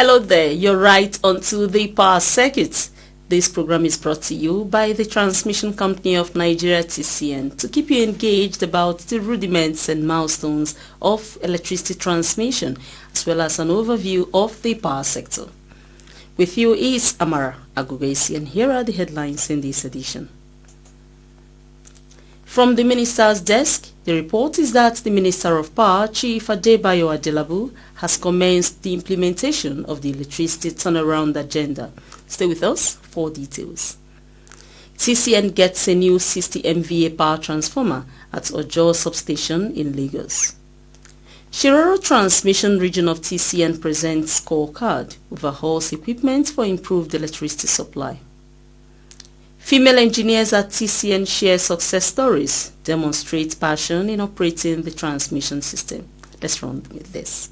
Hello there, you're right onto the power circuit. This program is brought to you by the Transmission Company of Nigeria TCN to keep you engaged about the rudiments and milestones of electricity transmission, as well as an overview of the power sector. With you is Amara Agugesi, and here are the headlines in this edition. From the Minister's desk, the report is that the Minister of Power, Chief Adebayo Adelabu, has commenced the implementation of the electricity turnaround agenda. Stay with us for details. TCN gets a new 60 MVA power transformer at Ojo substation in Lagos. Shiroro Transmission Region of TCN presents scorecard, overhauls equipment for improved electricity supply. Female engineers at TCN share success stories, demonstrate passion in operating the transmission system. Let's run with this.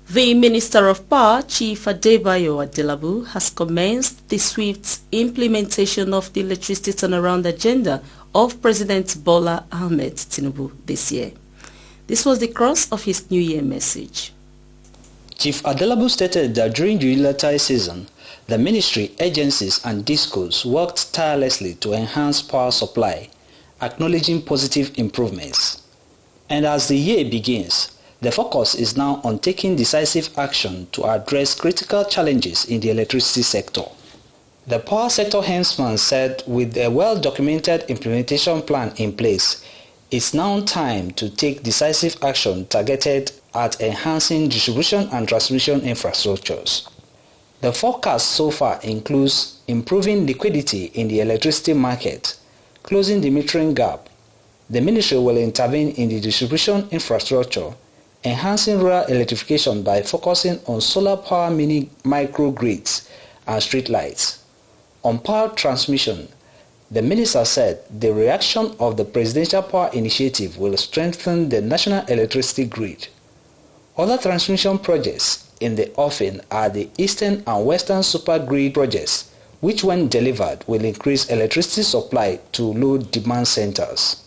The Minister of Power, Chief Adebayo Adelabu, has commenced the swift implementation of the electricity turnaround agenda of President Bola Ahmed Tinubu this year. This was the crux of his New Year message. Chief Adelabu stated that during the utility season, the ministry, agencies and discos worked tirelessly to enhance power supply, acknowledging positive improvements. And as the year begins, the focus is now on taking decisive action to address critical challenges in the electricity sector. The power sector henchman said with a well-documented implementation plan in place, it's now time to take decisive action targeted at enhancing distribution and transmission infrastructures. The forecast so far includes improving liquidity in the electricity market, closing the metering gap. The ministry will intervene in the distribution infrastructure, enhancing rural electrification by focusing on solar power microgrids and street lights. On power transmission, the minister said the reaction of the Presidential Power Initiative will strengthen the national electricity grid. Other transmission projects in the offing are the Eastern and Western Super Grid projects, which when delivered will increase electricity supply to low demand centers.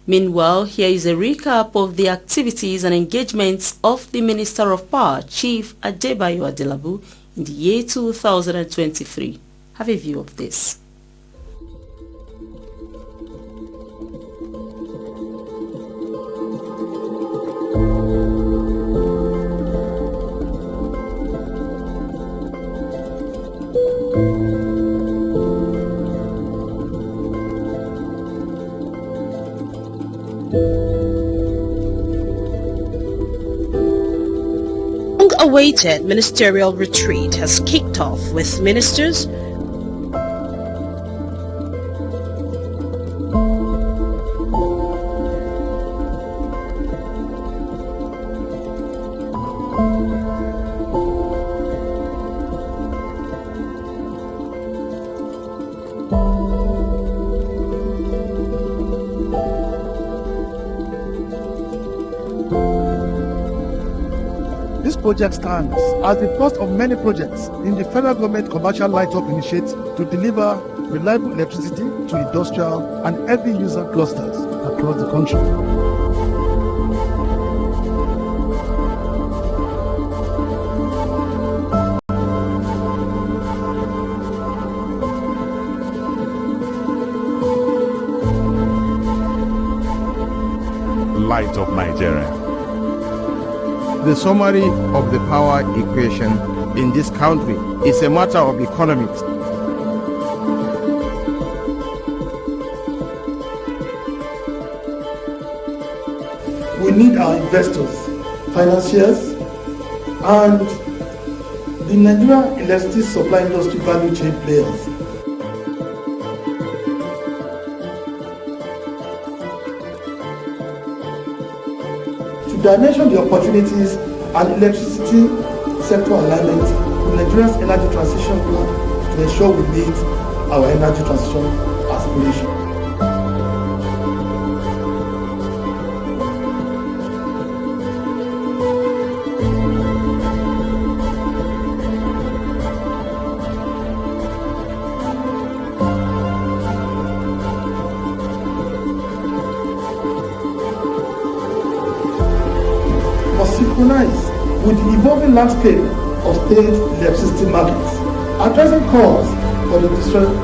Meanwhile, here is a recap of the activities and engagements of the Minister of Power, Chief Adebayo Adelabu, in the year 2023. Have a view of this. Long-awaited ministerial retreat has kicked off with ministers, This project stands as the first of many projects in the federal government commercial light-up initiative to deliver reliable electricity to industrial and heavy user clusters across the country. Light of Nigeria. The summary of the power equation in this country is a matter of economics. We need our investors, financiers, and the Nigerian electricity supply industry value chain players. To dimension the opportunities and electricity sector alignment with Nigeria's energy transition plan to ensure we meet our energy transition aspirations. synchronize with the evolving landscape of state electricity markets, addressing calls for the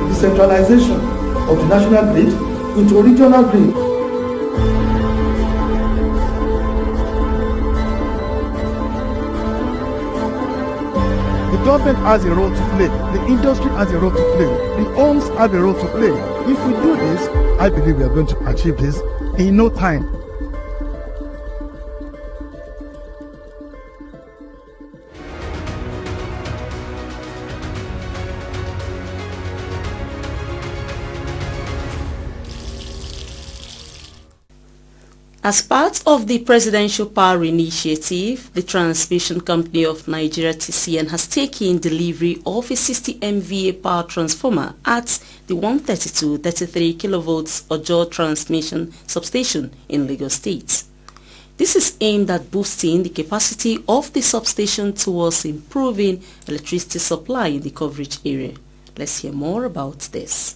decentralization of the national grid into a regional grid. The government has a role to play, the industry has a role to play, the homes have a role to play. If we do this, I believe we are going to achieve this in no time. As part of the Presidential Power Initiative, the Transmission Company of Nigeria TCN has taken delivery of a 60 MVA power transformer at the 132-33 kV Ojo Transmission Substation in Lagos State. This is aimed at boosting the capacity of the substation towards improving electricity supply in the coverage area. Let's hear more about this.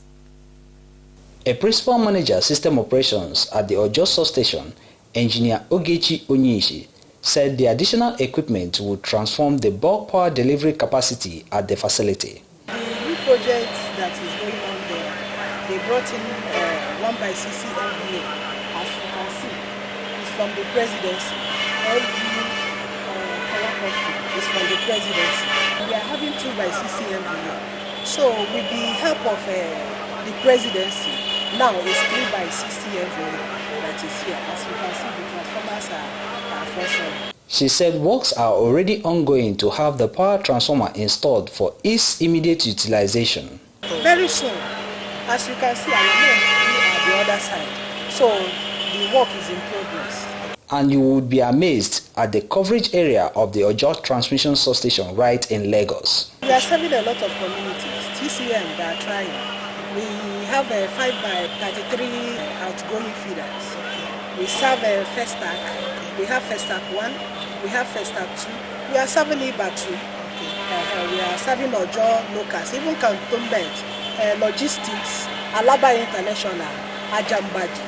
A principal manager system operations at the Ojo substation, Engineer Ogechi Onyishi, said the additional equipment would transform the bulk power delivery capacity at the facility. The new project that is going on there, they brought in 1/60 MVA, as you can see, it's from the presidency. Every power company is from the presidency. We are having 2/60 MVA. So with the help of the presidency, now it's 3/60 MVA that is here. As you can see, the transformers are functioning. She said works are already ongoing to have the power transformer installed for its immediate utilization. Very soon, as you can see, our men are the other side. So the work is in progress. And you would be amazed at the coverage area of the Ojo transmission substation right in Lagos. We are serving a lot of communities. TCN, they are trying. We have a 5x33 outgoing feeders. We serve a first stack. We have first stack 1. We have first stack 2. We are serving IBA 2. We are serving Ojo locals, even Cantonment, logistics, Alaba International, Ajambadi.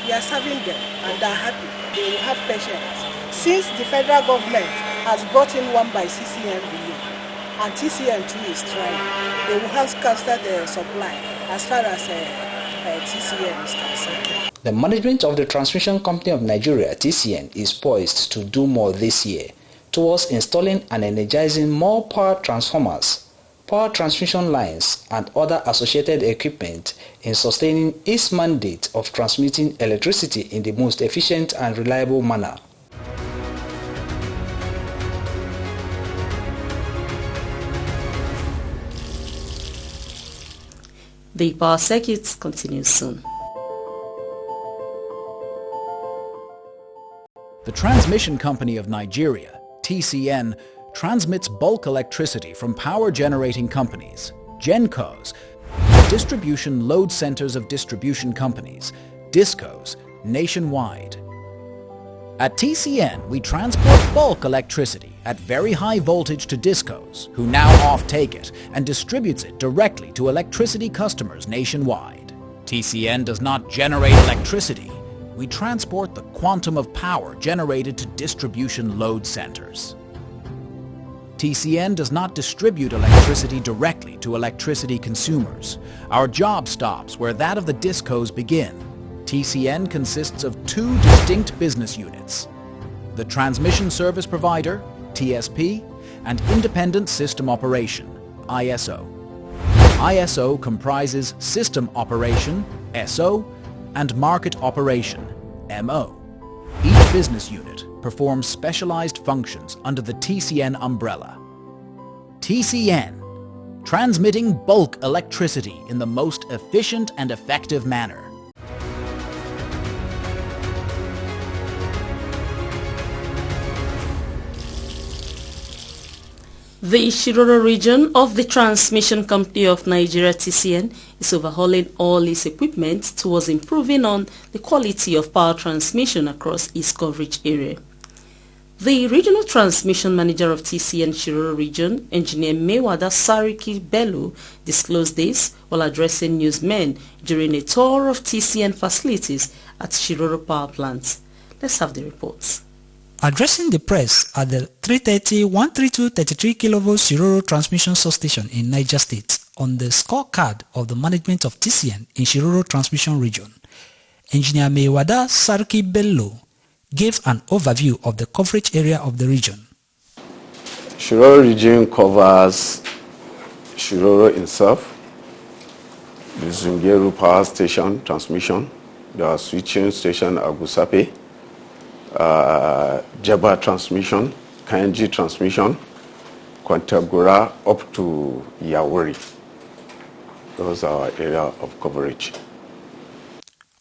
We are serving them and they are happy. They will have patience. Since the federal government has brought in 1/60 MVA and TCN too is trying, they will have casted the supply as far as TCN is concerned. The management of the Transmission Company of Nigeria, TCN, is poised to do more this year towards installing and energizing more power transformers, power transmission lines, and other associated equipment in sustaining its mandate of transmitting electricity in the most efficient and reliable manner. The power circuit continues soon. The Transmission Company of Nigeria, TCN, transmits bulk electricity from power generating companies, GenCos, distribution load centers of distribution companies, DISCOs, nationwide. At TCN, we transport bulk electricity at very high voltage to DISCOs, who now off-take it and distributes it directly to electricity customers nationwide. TCN does not generate electricity. We transport the quantum of power generated to distribution load centers. TCN does not distribute electricity directly to electricity consumers. Our job stops where that of the DISCOs begin. TCN consists of 2 distinct business units: the Transmission Service Provider, TSP, and Independent System Operation, ISO. ISO comprises System Operation, SO, and Market Operation, MO. Each business unit performs specialized functions under the TCN umbrella. TCN, transmitting bulk electricity in the most efficient and effective manner. The Shiroro region of the Transmission Company of Nigeria TCN is overhauling all its equipment towards improving on the quality of power transmission across its coverage area. The Regional Transmission Manager of TCN Shiroro Region, Engineer Mewada Sariki Bello, disclosed this while addressing newsmen during a tour of TCN facilities at Shiroro Power Plant. Let's have the reports. Addressing the press at the 330-132-33 kV Shiroro transmission substation in Niger State on the scorecard of the management of TCN in Shiroro transmission region, Engineer Mewada Sarki Bello gave an overview of the coverage area of the region. Shiroro region covers Shiroro itself, the Zungeru power station transmission, the switching station Agusape, Jeba transmission, Kainji transmission, Kwantagora up to Yawuri. Those are our area of coverage.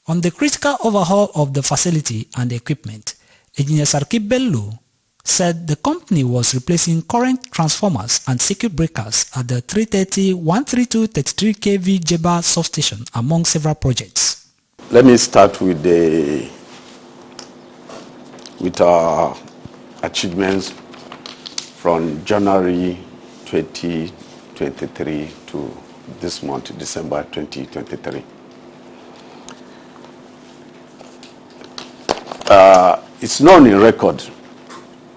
On the critical overhaul of the facility and equipment, Engineer Sarki Bello said the company was replacing current transformers and circuit breakers at the 330-132-33 kV Jeba substation among several projects. Let me start with our achievements from January 2023 to this month, December 2023. It's known in record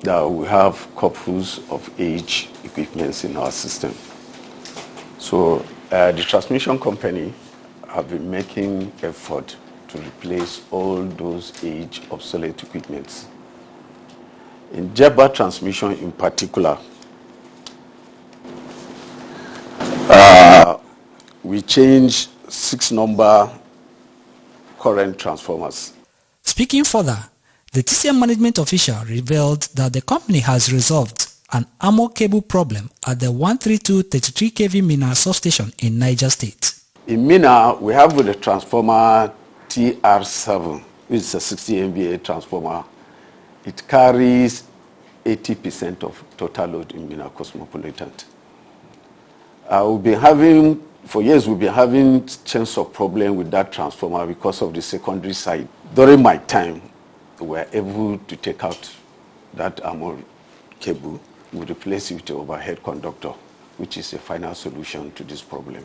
that we have couples of age equipments in our system. So the transmission company have been making effort to replace all those age obsolete equipments. In Jeba transmission in particular, we changed 6 number current transformers. Speaking further, the TCN management official revealed that the company has resolved an armor cable problem at the 132-33 kV Mina substation in Niger State. In Mina, we have the transformer TR7, which is a 60 MVA transformer. It carries 80% of total load in Mina Cosmopolitan. For years, we've been having chance of problem with that transformer because of the secondary side. During my time, we were able to take out that armor cable. We replace it with an overhead conductor, which is a final solution to this problem.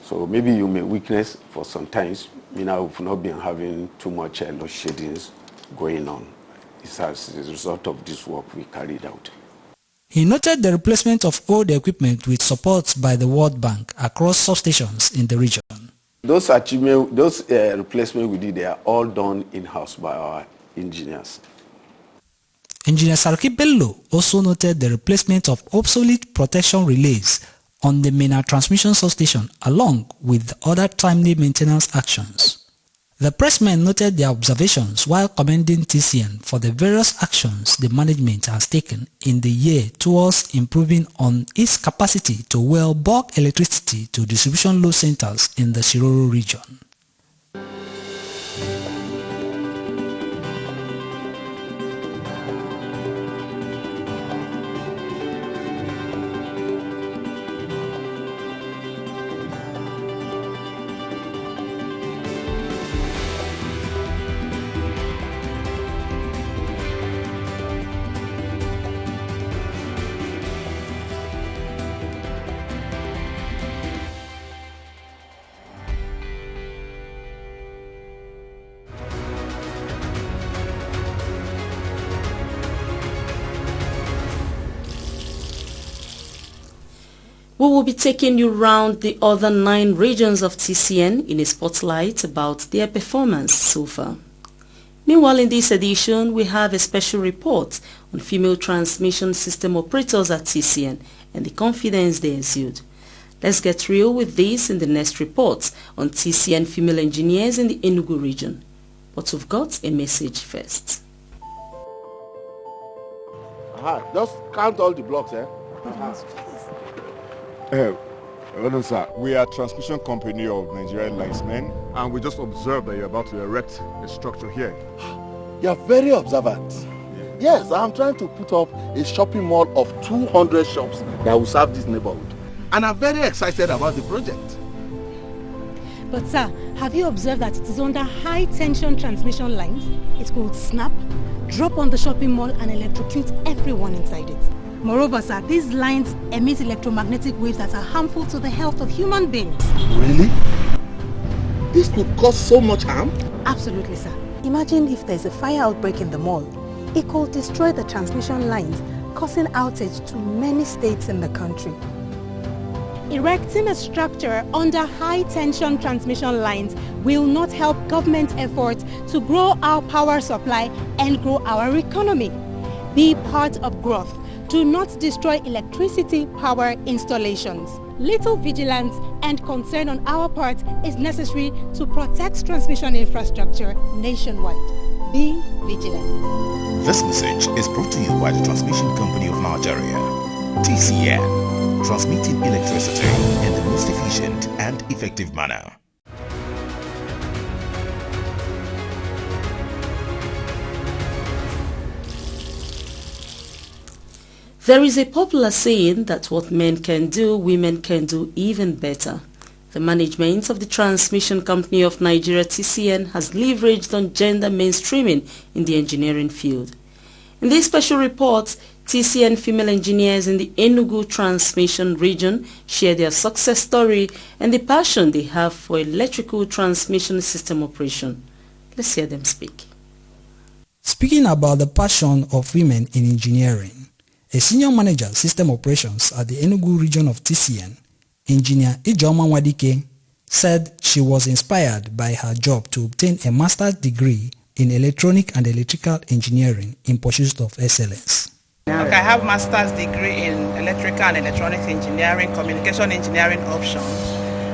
So maybe you may witness for some times, we've not been having too much load sheddings going on. It's as a result of this work we carried out. He noted the replacement of old equipment with support by the World Bank across substations in the region. Those replacements we did, they are all done in-house by our engineers. Engineer Sarki Bello also noted the replacement of obsolete protection relays on the Mina transmission substation along with other timely maintenance actions. The pressman noted their observations while commending TCN for the various actions the management has taken in the year towards improving on its capacity to well bulk electricity to distribution load centers in the Shiroro region. We will be taking you round the other 9 regions of TCN in a spotlight about their performance so far. Meanwhile, in this edition, we have a special report on female transmission system operators at TCN and the confidence they exude. Let's get real with this in the next report on TCN female engineers in the Enugu region. But we've got a message first. Just count all the blocks, eh? Sir, we are a transmission company of Nigerian linesmen, and we just observed that you're about to erect a structure here. You are very observant. Yes, I'm trying to put up a shopping mall of 200 shops that will serve this neighborhood. And I'm very excited about the project. But sir, have you observed that it is under high tension transmission lines? It could snap, drop on the shopping mall and electrocute everyone inside it. Moreover, sir, these lines emit electromagnetic waves that are harmful to the health of human beings. Really? This could cause so much harm? Absolutely, sir. Imagine if there's a fire outbreak in the mall. it could destroy the transmission lines, causing outage to many states in the country. Erecting a structure under high-tension transmission lines will not help government efforts to grow our power supply and grow our economy. Be part of growth. Do not destroy electricity power installations. Little vigilance and concern on our part is necessary to protect transmission infrastructure nationwide. Be vigilant. This message is brought to you by the Transmission Company of Nigeria, TCN, transmitting electricity in the most efficient and effective manner. There is a popular saying that what men can do, women can do even better. The management of the Transmission Company of Nigeria, TCN, has leveraged on gender mainstreaming in the engineering field. In this special report, TCN female engineers in the Enugu transmission region share their success story and the passion they have for electrical transmission system operation. Let's hear them speak. Speaking about the passion of women in engineering, a senior manager system operations at the Enugu region of TCN, Engineer Ijoma Wadike, said she was inspired by her job to obtain a master's degree in electronic and electrical engineering in pursuit of excellence. I have master's degree in electrical and electronics engineering, communication engineering option,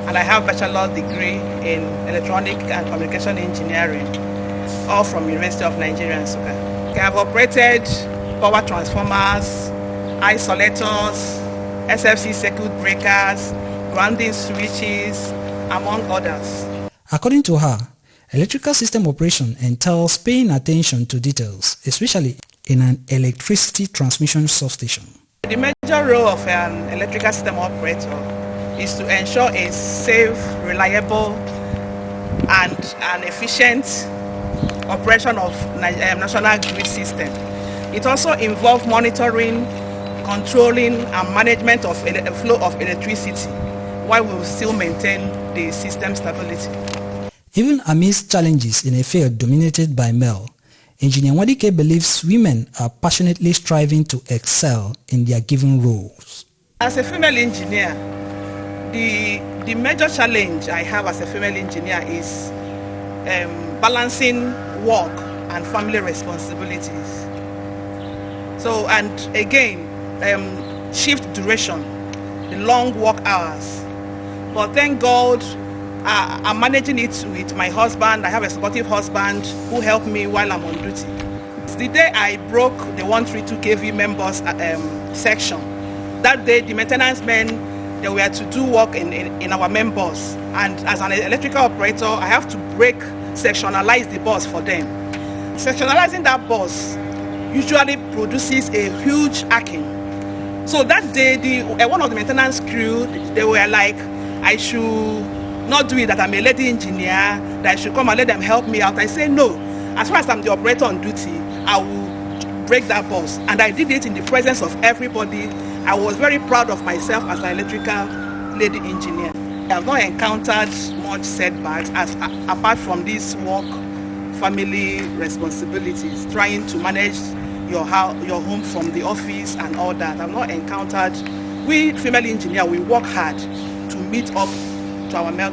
and I have bachelor's degree in electronic and communication engineering, all from University of Nigeria in Nsukka. I have operated power transformers, isolators, SFC circuit breakers, grounding switches, among others. According to her, electrical system operation entails paying attention to details, especially in an electricity transmission substation. The major role of an electrical system operator is to ensure a safe, reliable, and an efficient operation of national grid system. It also involves monitoring, controlling, and management of flow of electricity, while we will still maintain the system stability. Even amidst challenges in a field dominated by male, Engineer Wadike believes women are passionately striving to excel in their given roles. As a female engineer, the major challenge I have as a female engineer is balancing work and family responsibilities. So, and again, shift duration, the long work hours. But thank God, I'm managing it with my husband. I have a supportive husband who helped me while I'm on duty. The day I broke the 132 kV members section, that day the maintenance men, they were to do work in our members. And as an electrical operator, I have to sectionalize the bus for them. Sectionalizing that bus usually produces a huge arcing. So that day, one of the maintenance crew, they were like, I should not do it, that I'm a lady engineer, that I should come and let them help me out. I say no. As far as I'm the operator on duty, I will break that bus. And I did it in the presence of everybody. I was very proud of myself as an electrical lady engineer. I have not encountered much setbacks apart from this work, family responsibilities, trying to manage your home from the office and all that. I've not encountered. We female engineers, we work hard to meet up to our male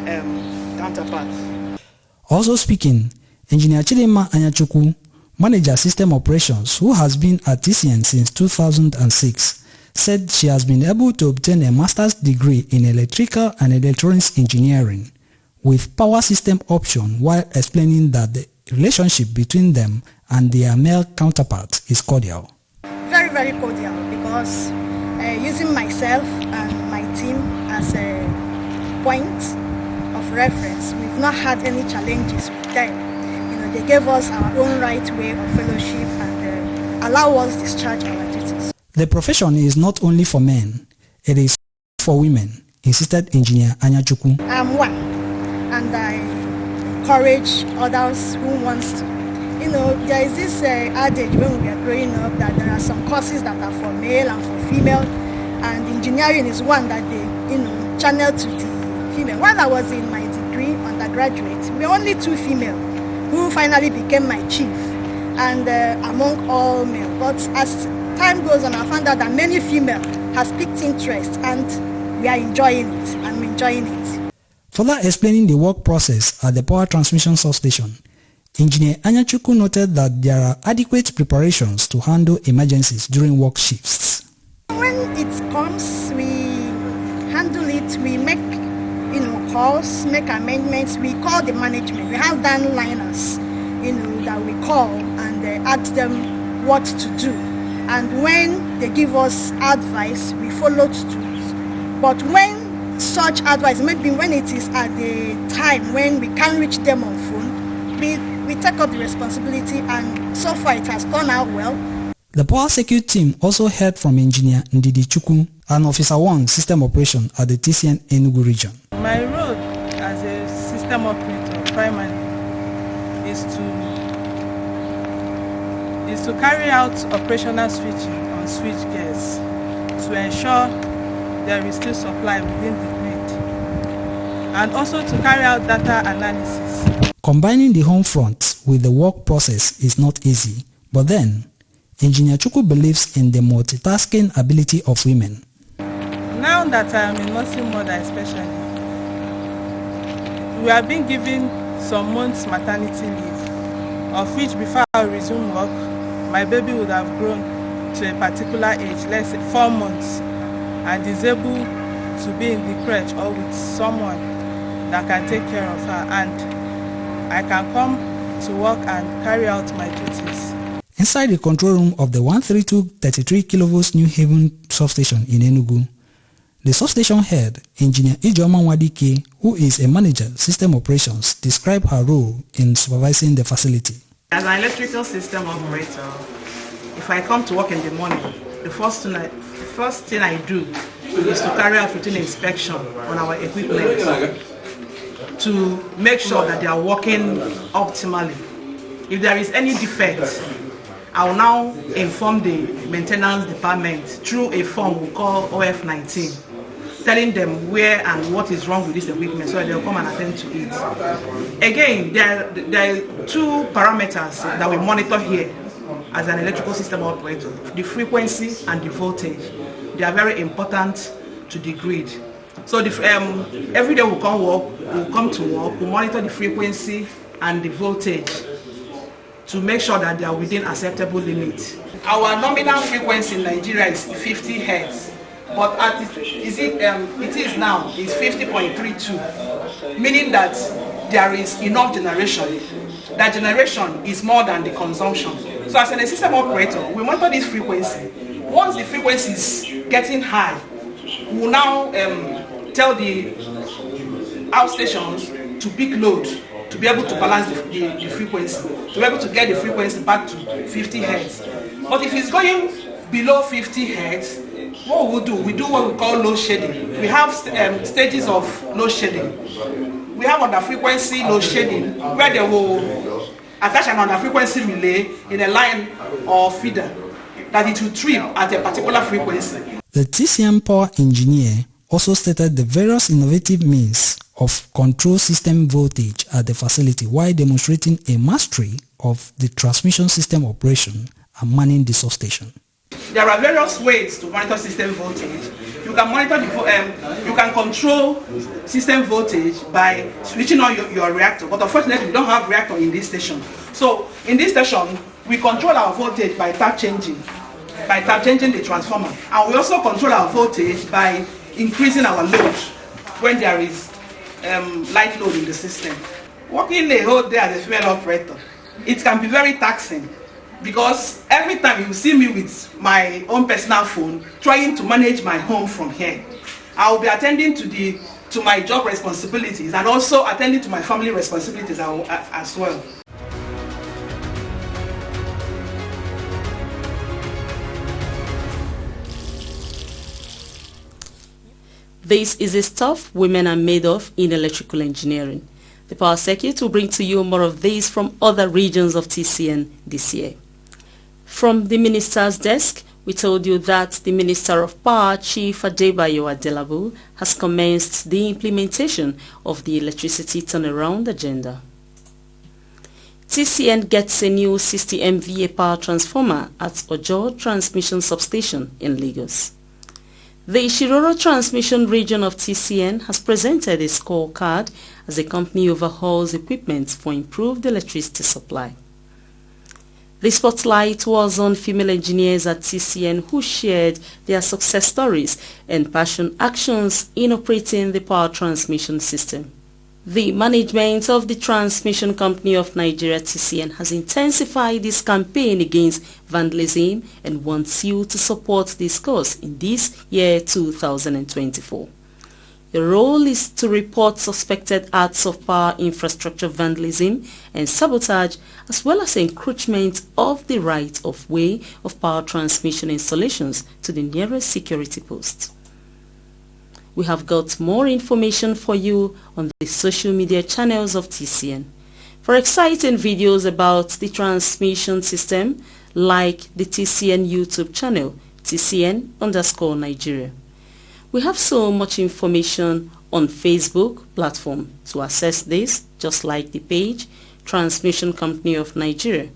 counterparts. Also speaking, Engineer Chidema Anyachukwu, Manager System Operations, who has been at TCN since 2006, said she has been able to obtain a master's degree in electrical and electronics engineering with power system option, while explaining that the relationship between them and their male counterparts is cordial. Very, very cordial, because using myself and my team as a point of reference, we've not had any challenges with them. You know, they gave us our own right way of fellowship and allow us to discharge our duties. The profession is not only for men, it is for women, insisted Engineer Anyachukwu. I'm one, and I encourage others who wants to. You know, there is this adage when we are growing up that there are some courses that are for male and for female, and engineering is one that they, channel to the female. When I was in my degree undergraduate, we were only 2 female who finally became my chief, and among all male. But as time goes on, I found out that many female has picked interest, and we are enjoying it. I'm enjoying it. Further explaining the work process at the power transmission substation, Engineer Anyachukwu noted that there are adequate preparations to handle emergencies during work shifts. When it comes, we handle it. We make calls, make amendments. We call the management. We have downliners, that we call and ask them what to do. And when they give us advice, we follow through. But when such advice, maybe when it is at the time when we can't reach them on phone, we take up the responsibility, and so far it has turned out well. The Power Security team also heard from Engineer Ndidi Chukwu, an Officer 1 System Operation at the TCN Enugu region. My role as a system operator primarily is to carry out operational switching on switch gears to ensure there is still supply within the grid, and also to carry out data analysis. Combining the home front with the work process is not easy, but then Engineer Chukwu believes in the multitasking ability of women. Now that I am a nursing mother especially, we are being given some months maternity leave, of which before I resume work, my baby would have grown to a particular age, let's say 4 months, and is able to be in the crèche or with someone that can take care of her, and I can come to work and carry out my duties. Inside the control room of the 132-33 kV New Haven substation in Enugu, the substation head, Engineer Ijeoma Nwadike, who is a manager system operations, described her role in supervising the facility. As an electrical system operator, if I come to work in the morning, the first thing I do is to carry out routine inspection on our equipment to make sure that they are working optimally. If there is any defect, I will now inform the maintenance department through a form we call OF19, telling them where and what is wrong with this equipment so that they'll come and attend to it. Again, there are 2 parameters that we monitor here as an electrical system operator: the frequency and the voltage. They are very important to the grid. So every day we'll come to work, we'll monitor the frequency and the voltage to make sure that they are within acceptable limits. Our nominal frequency in Nigeria is 50 Hz, but it is now 50.32, meaning that there is enough generation. That generation is more than the consumption. So as a system operator, we monitor this frequency. Once the frequency is getting high, we will now tell the outstations to pick load to be able to balance the frequency, to be able to get the frequency back to 50 Hz. But if it's going below 50 Hz, what we will do, we do what we call load shedding. We have stages of load shedding. We have under frequency load shedding, where they will attach an under frequency relay in a line or feeder that it will trip at a particular frequency. The TCM power engineer also stated the various innovative means of control system voltage at the facility while demonstrating a mastery of the transmission system operation and manning the substation. There are various ways to monitor system voltage. You can monitor you can control system voltage by switching on your reactor, but unfortunately we don't have reactor in this station. So in this station, we control our voltage by tap changing the transformer, and we also control our voltage by increasing our load when there is light load in the system. Working a whole day as a female operator, it can be very taxing, because every time you see me with my own personal phone trying to manage my home from here, I will be attending to my job responsibilities and also attending to my family responsibilities as well. This is the stuff women are made of in electrical engineering. The Power Circuit will bring to you more of these from other regions of TCN this year. From the Minister's desk, we told you that the Minister of Power, Chief Adebayo Adelabu, has commenced the implementation of the electricity turnaround agenda. TCN gets a new 60 MVA power transformer at Ojo Transmission Substation in Lagos. The Shiroro Transmission Region of TCN has presented a scorecard as the company overhauls equipment for improved electricity supply. The spotlight was on female engineers at TCN who shared their success stories and passion actions in operating the power transmission system. The management of the Transmission Company of Nigeria TCN has intensified its campaign against vandalism and wants you to support this cause in this year 2024. The role is to report suspected acts of power infrastructure vandalism and sabotage, as well as encroachment of the right of way of power transmission installations to the nearest security post. We have got more information for you on the social media channels of TCN. For exciting videos about the transmission system, like the TCN YouTube channel, TCN_Nigeria. We have so much information on Facebook platform. To access this, just like the page, Transmission Company of Nigeria.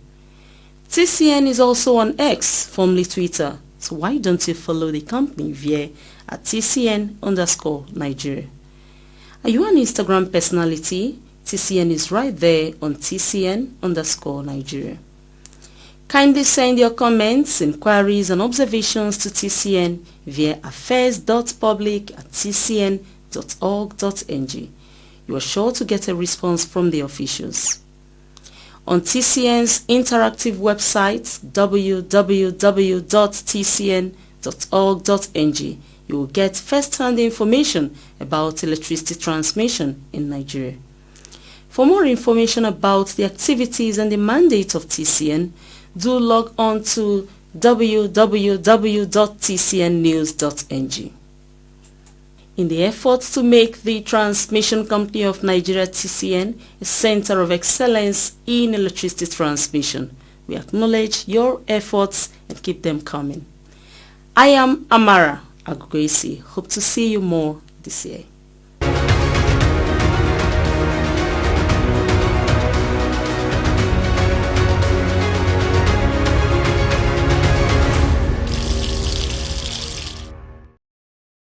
TCN is also on X, formerly Twitter. So why don't you follow the company via at TCN_Nigeria. Are you an Instagram personality? TCN is right there on TCN_Nigeria. Kindly send your comments, inquiries and observations to TCN via affairs.public@tcn.org.ng. You are sure to get a response from the officials. On TCN's interactive website www.tcn.org.ng, you will get first-hand information about electricity transmission in Nigeria. For more information about the activities and the mandate of TCN, do log on to www.tcnnews.ng. In the efforts to make the Transmission Company of Nigeria TCN a center of excellence in electricity transmission, we acknowledge your efforts and keep them coming. I am Amara Agogoisi. Hope to see you more this year.